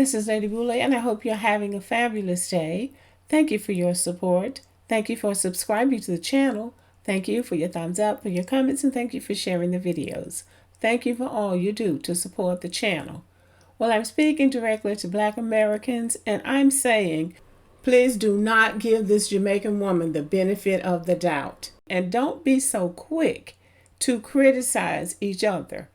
This is Lady Boule, and I hope you're having a fabulous day. Thank you for your support. Thank you for subscribing to the channel. Thank you for your thumbs up, for your comments, and thank you for sharing the videos. Thank you for all you do to support the channel. Well, I'm speaking directly to Black Americans, and I'm saying, please do not give this Jamaican woman the benefit of the doubt. And don't be so quick to criticize each other.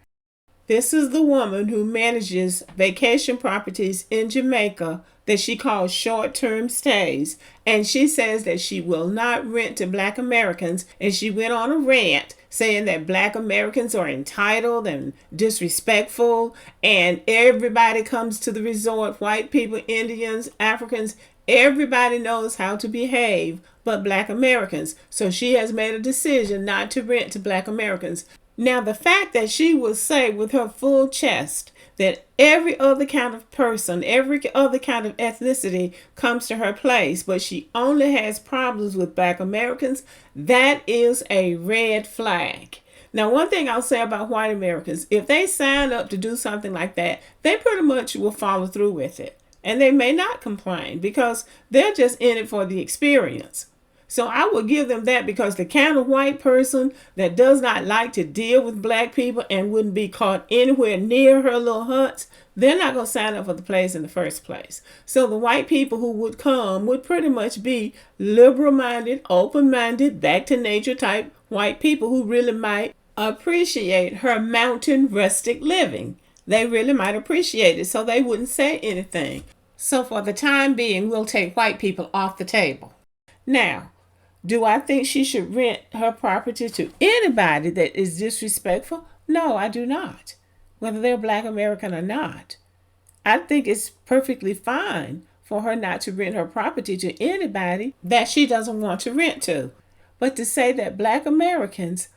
This is the woman who manages vacation properties in Jamaica that she calls short-term stays. And she says that she will not rent to Black Americans. And she went on a rant saying that Black Americans are entitled and disrespectful. And everybody comes to the resort, white people, Indians, Africans, everybody knows how to behave but Black Americans. So she has made a decision not to rent to Black Americans. Now, the fact that she will say with her full chest that every other kind of person, every other kind of ethnicity comes to her place, but she only has problems with Black Americans, that is a red flag. Now, one thing I'll say about white Americans, if they sign up to do something like that, they pretty much will follow through with it. And they may not complain because they're just in it for the experience. So I will give them that, because the kind of white person that does not like to deal with Black people and wouldn't be caught anywhere near her little huts, they're not going to sign up for the place in the first place. So the white people who would come would pretty much be liberal-minded, open-minded, back-to-nature type white people who really might appreciate her mountain rustic living. They really might appreciate it, so they wouldn't say anything. So for the time being, we'll take white people off the table. Now, do I think she should rent her property to anybody that is disrespectful? No, I do not, whether they're Black American or not. I think it's perfectly fine for her not to rent her property to anybody that she doesn't want to rent to. But to say that Black Americans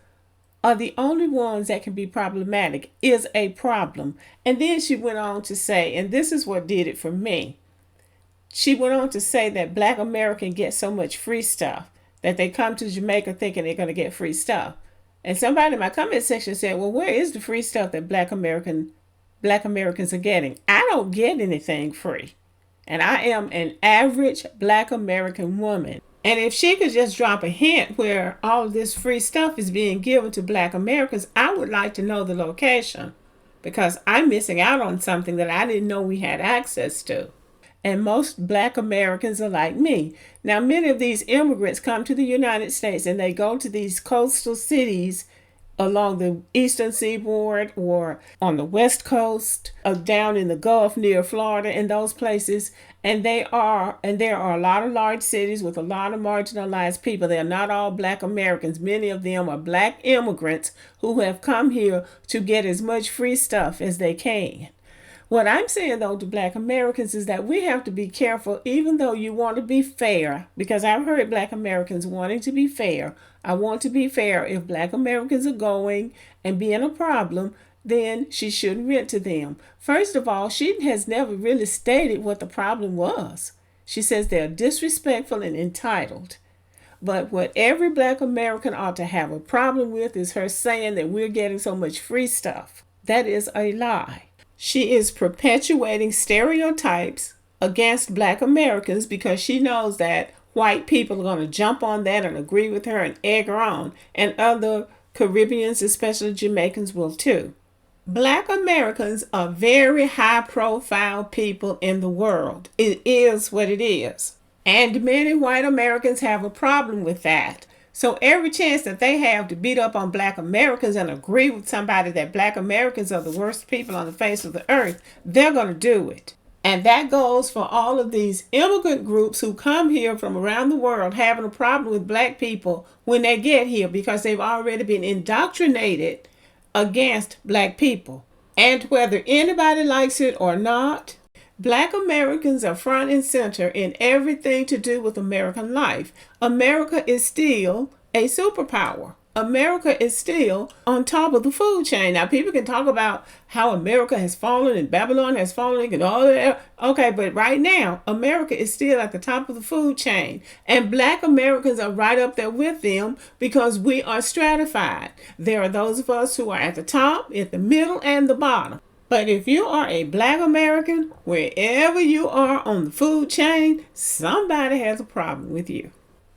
are the only ones that can be problematic is a problem. And then she went on to say, and this is what did it for me. She went on to say that Black Americans get so much free stuff that they come to Jamaica thinking they're going to get free stuff. And somebody in my comment section said, well, where is the free stuff that Black Americans are getting? I don't get anything free. And I am an average Black American woman. And if she could just drop a hint where all of this free stuff is being given to Black Americans, I would like to know the location, because I'm missing out on something that I didn't know we had access to. And most Black Americans are like me. Now, many of these immigrants come to the United States and they go to these coastal cities along the eastern seaboard or on the west coast, or down in the Gulf near Florida and those places. And there are a lot of large cities with a lot of marginalized people. They are not all Black Americans. Many of them are Black immigrants who have come here to get as much free stuff as they can. What I'm saying, though, to Black Americans is that we have to be careful, even though you want to be fair, because I've heard Black Americans wanting to be fair. I want to be fair. If Black Americans are going and being a problem, then she shouldn't rent to them. First of all, she has never really stated what the problem was. She says they're disrespectful and entitled. But what every Black American ought to have a problem with is her saying that we're getting so much free stuff. That is a lie. She is perpetuating stereotypes against Black Americans because she knows that white people are going to jump on that and agree with her and egg her on. And other Caribbeans, especially Jamaicans, will too. Black Americans are very high-profile people in the world. It is what it is. And many white Americans have a problem with that. So every chance that they have to beat up on Black Americans and agree with somebody that Black Americans are the worst people on the face of the earth, they're going to do it. And that goes for all of these immigrant groups who come here from around the world having a problem with Black people when they get here, because they've already been indoctrinated against Black people. And whether anybody likes it or not, Black Americans are front and center in everything to do with American life. America is still a superpower. America is still on top of the food chain. Now, people can talk about how America has fallen and Babylon has fallen and all that. Okay, but right now, America is still at the top of the food chain. And Black Americans are right up there with them because we are stratified. There are those of us who are at the top, at the middle, and the bottom. But if you are a Black American, wherever you are on the food chain, somebody has a problem with you.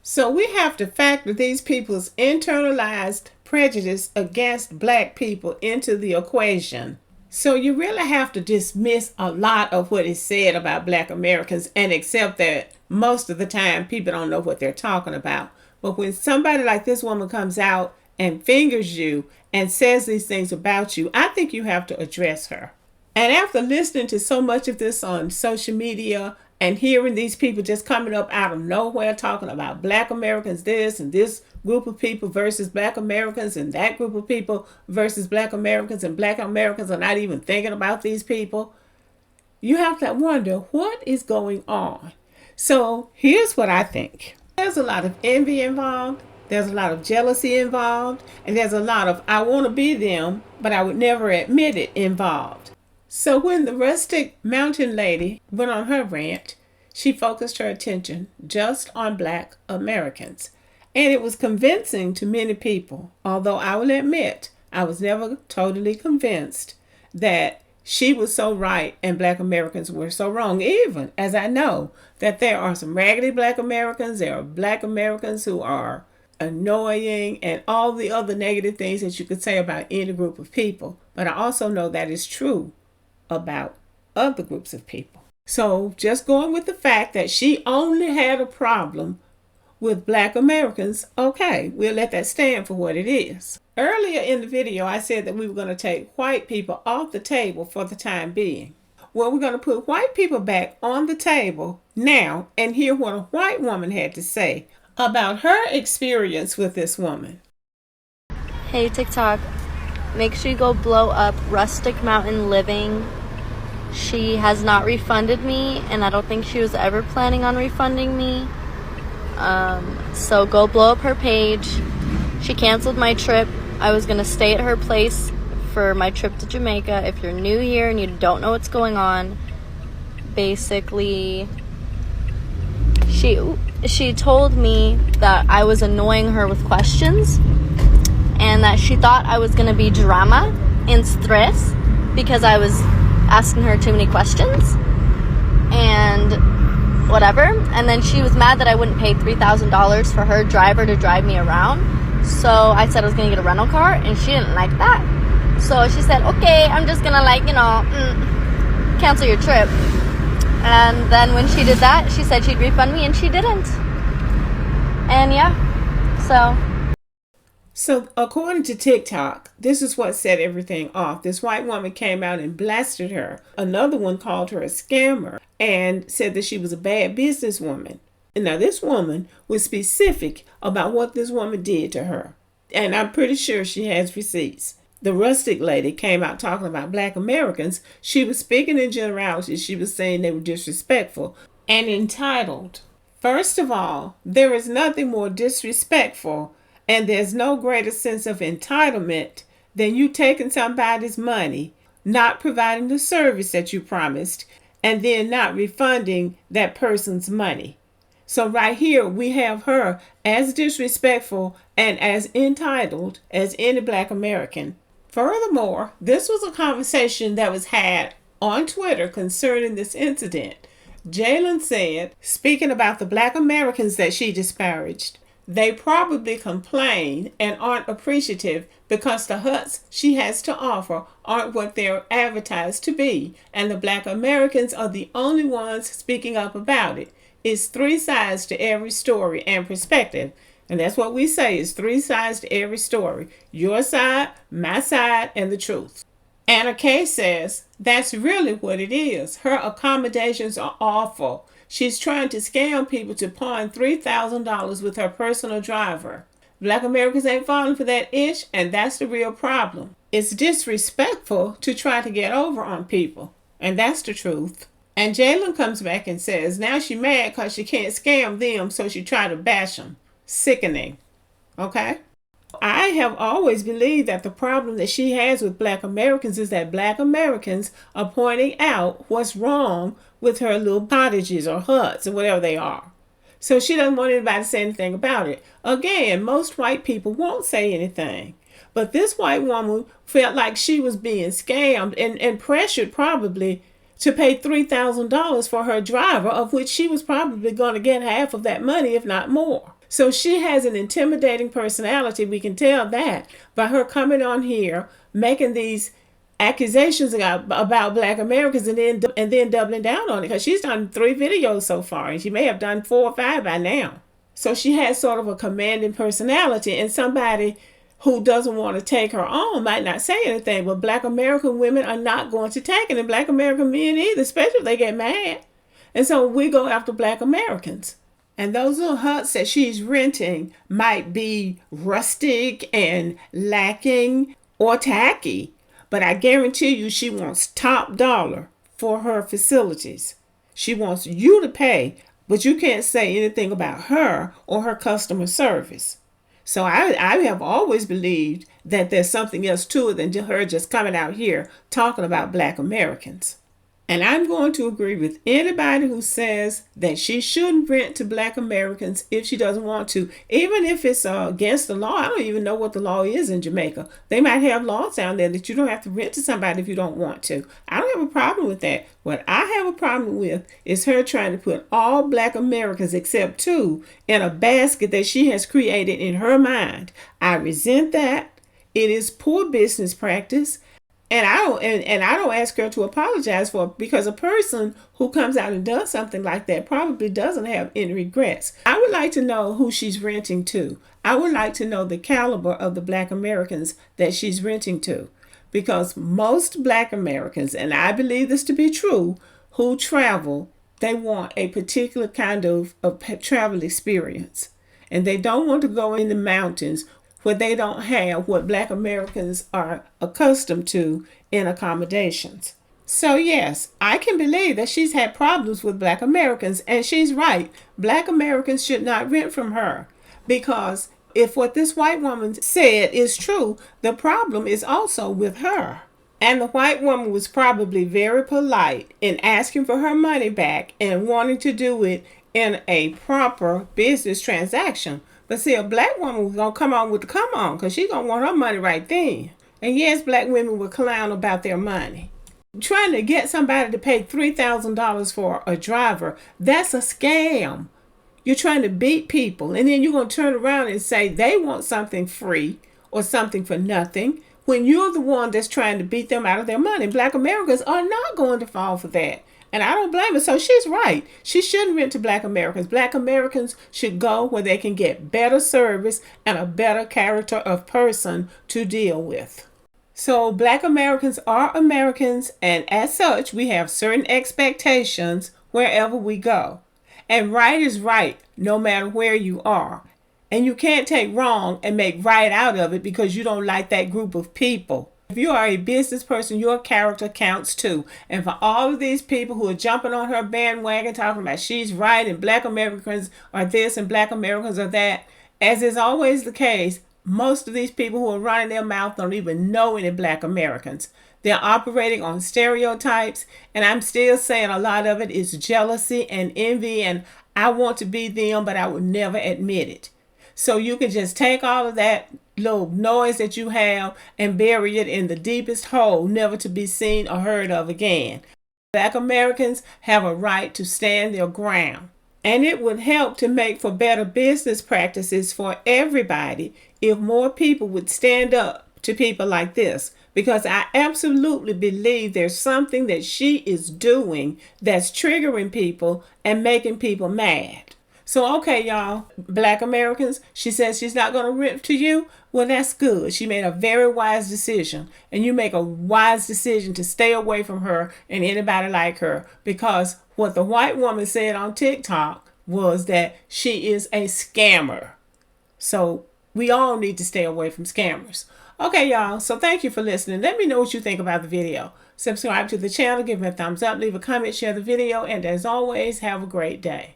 So we have to factor these people's internalized prejudice against Black people into the equation. So you really have to dismiss a lot of what is said about Black Americans and accept that most of the time people don't know what they're talking about. But when somebody like this woman comes out and fingers you and says these things about you, I think you have to address her. And after listening to so much of this on social media and hearing these people just coming up out of nowhere talking about Black Americans this and this group of people versus Black Americans and that group of people versus Black Americans, and Black Americans are not even thinking about these people, you have to wonder what is going on. So here's what I think. There's a lot of envy involved. There's a lot of jealousy involved. And there's a lot of I want to be them, but I would never admit it involved. So when the rustic mountain lady went on her rant, she focused her attention just on Black Americans. And it was convincing to many people, although I will admit I was never totally convinced that she was so right and Black Americans were so wrong, even as I know that there are some raggedy Black Americans, there are Black Americans who are annoying and all the other negative things that you could say about any group of people. But I also know that is true about other groups of people. So just going with the fact that she only had a problem with Black Americans, okay, we'll let that stand for what it is. Earlier in the video, I said that we were going to take white people off the table for the time being. Well, we're going to put white people back on the table now and hear what a white woman had to say about her experience with this woman. Hey TikTok, make sure you go blow up Rustic Mountain Living. She has not refunded me, and I don't think she was ever planning on refunding me. So go blow up her page. She canceled my trip. I was gonna stay at her place for my trip to Jamaica. If you're new here and you don't know what's going on, basically she told me that I was annoying her with questions and that she thought I was gonna be drama and stress because I was asking her too many questions and whatever. And then she was mad that I wouldn't pay $3,000 for her driver to drive me around. So I said I was gonna get a rental car, and she didn't like that. So she said, okay, I'm just gonna cancel your trip. And then when she did that, she said she'd refund me, and she didn't. And yeah, So according to TikTok, this is what set everything off. This white woman came out and blasted her. Another one called her a scammer and said that she was a bad businesswoman. And now this woman was specific about what this woman did to her. And I'm pretty sure she has receipts. The rustic lady came out talking about Black Americans. She was speaking in generalities. She was saying they were disrespectful and entitled. First of all, there is nothing more disrespectful, and there's no greater sense of entitlement than you taking somebody's money, not providing the service that you promised, and then not refunding that person's money. So right here, we have her as disrespectful and as entitled as any Black American. Furthermore, this was a conversation that was had on Twitter concerning this incident. Jalen said, speaking about the Black Americans that she disparaged, they probably complain and aren't appreciative because the huts she has to offer aren't what they're advertised to be, and the Black Americans are the only ones speaking up about it. It's three sides to every story and perspective. And that's what we say, is three sides to every story. Your side, my side, and the truth. Anna Kay says, that's really what it is. Her accommodations are awful. She's trying to scam people to pawn $3,000 with her personal driver. Black Americans ain't falling for that ish, and that's the real problem. It's disrespectful to try to get over on people, and that's the truth. And Jalen comes back and says, now she mad because she can't scam them, so she tried to bash them. Sickening. Okay? I have always believed that the problem that she has with Black Americans is that Black Americans are pointing out what's wrong with her little cottages or huts or whatever they are. So she doesn't want anybody to say anything about it. Again, most white people won't say anything. But this white woman felt like she was being scammed and pressured probably to pay $3,000 for her driver, of which she was probably going to get half of that money, if not more. So she has an intimidating personality. We can tell that by her coming on here, making these accusations about Black Americans, and then doubling down on it, because she's done 3 videos so far, and she may have done 4 or 5 by now. So she has sort of a commanding personality, and somebody who doesn't want to take her on might not say anything, but Black American women are not going to take it, and Black American men either, especially if they get mad. And so we go after Black Americans. And those little huts that she's renting might be rustic and lacking or tacky, but I guarantee you she wants top dollar for her facilities. She wants you to pay, but you can't say anything about her or her customer service. So I have always believed that there's something else to it than her just coming out here talking about Black Americans. And I'm going to agree with anybody who says that she shouldn't rent to Black Americans if she doesn't want to, even if it's against the law. I don't even know what the law is in Jamaica. They might have laws down there that you don't have to rent to somebody if you don't want to. I don't have a problem with that. What I have a problem with is her trying to put all Black Americans except 2 in a basket that she has created in her mind. I resent that. It is poor business practice. And I don't ask her to apologize for it, because a person who comes out and does something like that probably doesn't have any regrets. I would like to know who she's renting to. I would like to know the caliber of the Black Americans that she's renting to, because most Black Americans, and I believe this to be true, who travel, they want a particular kind of travel experience, and they don't want to go in the mountains where they don't have what Black Americans are accustomed to in accommodations. So yes, I can believe that she's had problems with Black Americans, and she's right. Black Americans should not rent from her, because if what this white woman said is true, the problem is also with her. And the white woman was probably very polite in asking for her money back and wanting to do it in a proper business transaction. But see, a Black woman was going to come on with the come on, because she's going to want her money right then. And yes, Black women will clown about their money. Trying to get somebody to pay $3,000 for a driver, that's a scam. You're trying to beat people, and then you're going to turn around and say they want something free or something for nothing, when you're the one that's trying to beat them out of their money. Black Americans are not going to fall for that. And I don't blame her. So she's right. She shouldn't rent to Black Americans. Black Americans should go where they can get better service and a better character of person to deal with. So Black Americans are Americans, and as such, we have certain expectations wherever we go. And right is right no matter where you are. And you can't take wrong and make right out of it because you don't like that group of people. If you are a business person, your character counts too. And for all of these people who are jumping on her bandwagon talking about she's right and Black Americans are this and Black Americans are that, as is always the case, most of these people who are running their mouth don't even know any Black Americans. They're operating on stereotypes, and I'm still saying a lot of it is jealousy and envy, and I want to be them, but I would never admit it. So you can just take all of that little noise that you have and bury it in the deepest hole, never to be seen or heard of again. Black Americans have a right to stand their ground. And it would help to make for better business practices for everybody if more people would stand up to people like this. Because I absolutely believe there's something that she is doing that's triggering people and making people mad. So, okay, y'all, Black Americans, she says she's not going to rent to you. Well, that's good. She made a very wise decision. And you make a wise decision to stay away from her and anybody like her. Because what the white woman said on TikTok was that she is a scammer. So we all need to stay away from scammers. Okay, y'all. So thank you for listening. Let me know what you think about the video. Subscribe to the channel, give me a thumbs up, leave a comment, share the video. And as always, have a great day.